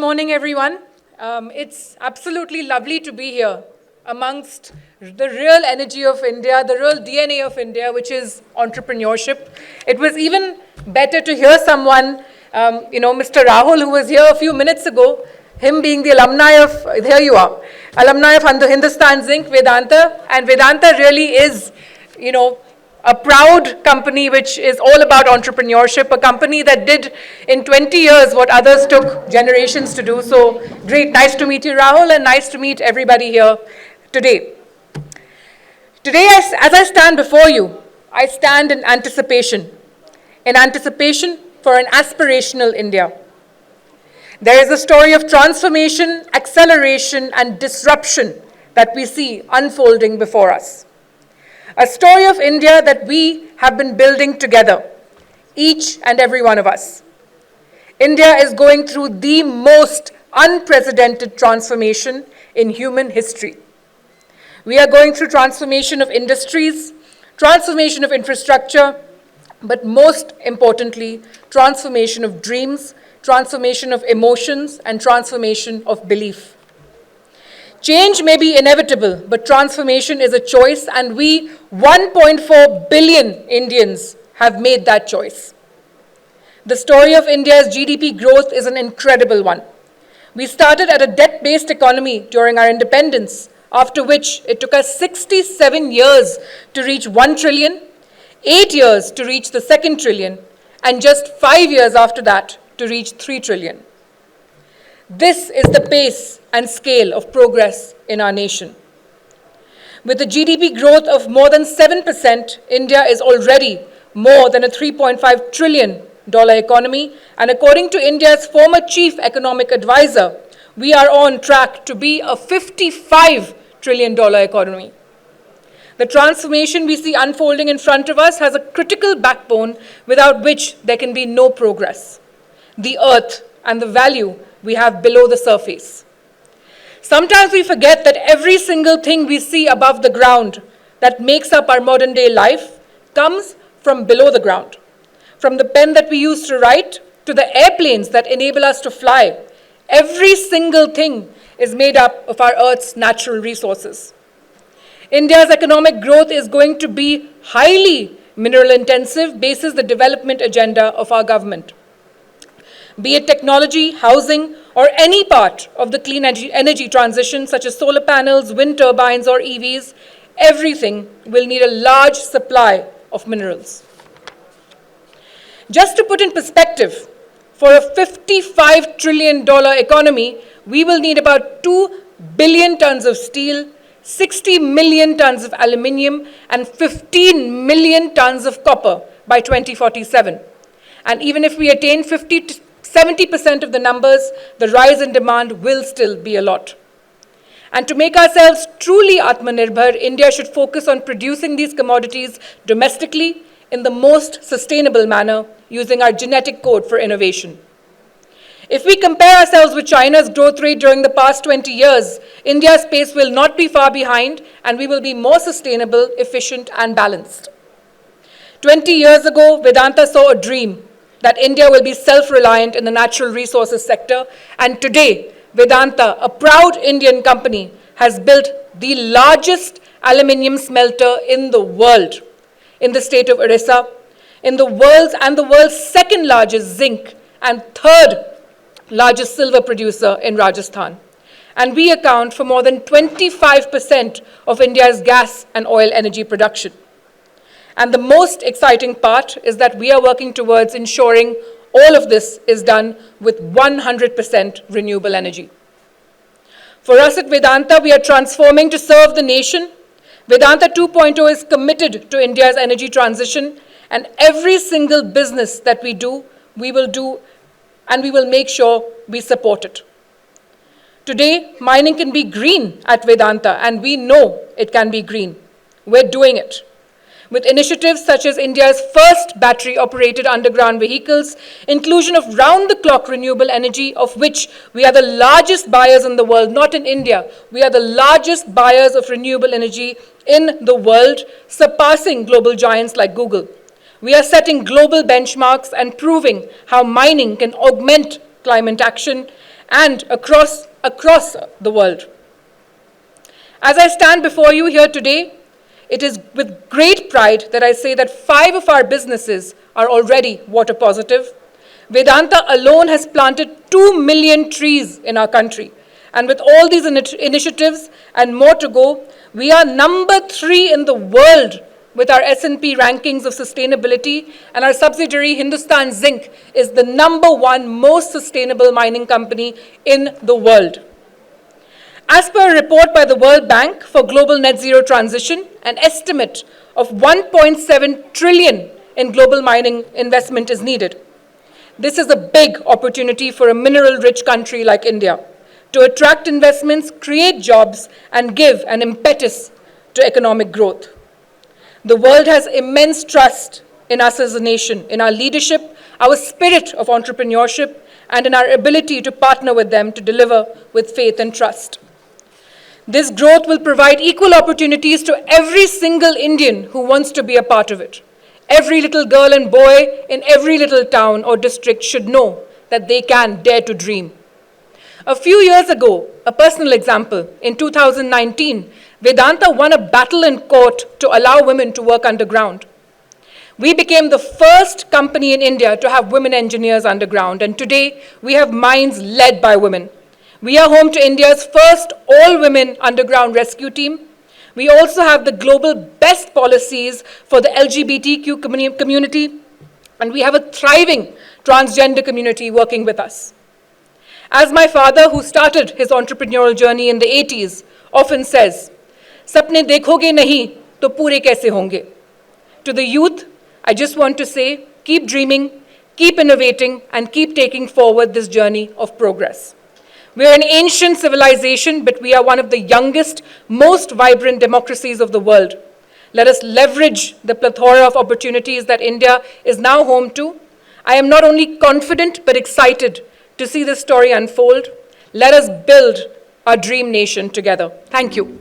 morning, everyone. It's absolutely lovely to be here amongst the real energy of India, the real DNA of India, which is entrepreneurship. It was even better to hear someone, Mr. Rahul, who was here a few minutes ago, him being the alumni of, here you are, alumni of Hindustan Zinc, Vedanta, and Vedanta really is, a proud company which is all about entrepreneurship, a company that did in 20 years what others took generations to do. So great, nice to meet you, Rahul, and nice to meet everybody here today. Today, as I stand before you, I stand in anticipation for an aspirational India. There is a story of transformation, acceleration, and disruption that we see unfolding before us. A story of India that we have been building together, each and every one of us. India is going through the most unprecedented transformation in human history. We are going through transformation of industries, transformation of infrastructure, but most importantly, transformation of dreams, transformation of emotions, and transformation of belief. Change may be inevitable, but transformation is a choice, and we, 1.4 billion Indians, have made that choice. The story of India's GDP growth is an incredible one. We started at a debt-based economy during our independence, after which it took us 67 years to reach 1 trillion, 8 years to reach the second trillion, and just 5 years after that to reach 3 trillion. This is the pace and scale of progress in our nation. With a GDP growth of more than 7%, India is already more than a $3.5 trillion economy, and according to India's former chief economic advisor, we are on track to be a $55 trillion economy. The transformation we see unfolding in front of us has a critical backbone without which there can be no progress: the earth and the value we have below the surface. Sometimes we forget that every single thing we see above the ground that makes up our modern day life comes from below the ground. From the pen that we use to write to the airplanes that enable us to fly, every single thing is made up of our Earth's natural resources. India's economic growth is going to be highly mineral intensive, basis the development agenda of our government. Be it technology, housing, or any part of the clean energy transition, such as solar panels, wind turbines, or EVs, everything will need a large supply of minerals. Just to put in perspective, for a $55 trillion economy, we will need about 2 billion tons of steel, 60 million tons of aluminium, and 15 million tons of copper by 2047. And even if we attain 70% of the numbers, the rise in demand will still be a lot. And to make ourselves truly Atmanirbhar, India should focus on producing these commodities domestically in the most sustainable manner, using our genetic code for innovation. If we compare ourselves with China's growth rate during the past 20 years, India's pace will not be far behind, and we will be more sustainable, efficient, and balanced. 20 years ago, Vedanta saw a dream that India will be self-reliant in the natural resources sector, and today, Vedanta, a proud Indian company, has built the largest aluminium smelter in the world, in the state of Orissa, in the world's second largest zinc and third largest silver producer in Rajasthan. And we account for more than 25% of India's gas and oil energy production. And the most exciting part is that we are working towards ensuring all of this is done with 100% renewable energy. For us at Vedanta, we are transforming to serve the nation. Vedanta 2.0 is committed to India's energy transition, and every single business that we do, we will make sure we support it. Today, mining can be green at Vedanta, and we know it can be green. We're doing it. With initiatives such as India's first battery-operated underground vehicles, inclusion of round-the-clock renewable energy, of which we are the largest buyers in the world, not in India. We are the largest buyers of renewable energy in the world, surpassing global giants like Google. We are setting global benchmarks and proving how mining can augment climate action and across the world. As I stand before you here today, it is with great pride that I say that 5 of our businesses are already water positive. Vedanta alone has planted 2 million trees in our country. And with all these initiatives and more to go, we are number 3 in the world with our S&P rankings of sustainability, and our subsidiary Hindustan Zinc is the number 1 most sustainable mining company in the world. As per a report by the World Bank for global net zero transition, an estimate of 1.7 trillion in global mining investment is needed. This is a big opportunity for a mineral-rich country like India to attract investments, create jobs, and give an impetus to economic growth. The world has immense trust in us as a nation, in our leadership, our spirit of entrepreneurship, and in our ability to partner with them to deliver with faith and trust. This growth will provide equal opportunities to every single Indian who wants to be a part of it. Every little girl and boy in every little town or district should know that they can dare to dream. A few years ago, a personal example, in 2019, Vedanta won a battle in court to allow women to work underground. We became the first company in India to have women engineers underground, and today we have mines led by women. We are home to India's first all-women underground rescue team. We also have the global best policies for the LGBTQ community, and we have a thriving transgender community working with us. As my father, who started his entrepreneurial journey in the 80s, often says, "Sapne dekhoge nahi, to pure kaise honge?" To the youth, I just want to say, keep dreaming, keep innovating, and keep taking forward this journey of progress. We are an ancient civilization, but we are one of the youngest, most vibrant democracies of the world. Let us leverage the plethora of opportunities that India is now home to. I am not only confident, but excited to see this story unfold. Let us build our dream nation together. Thank you.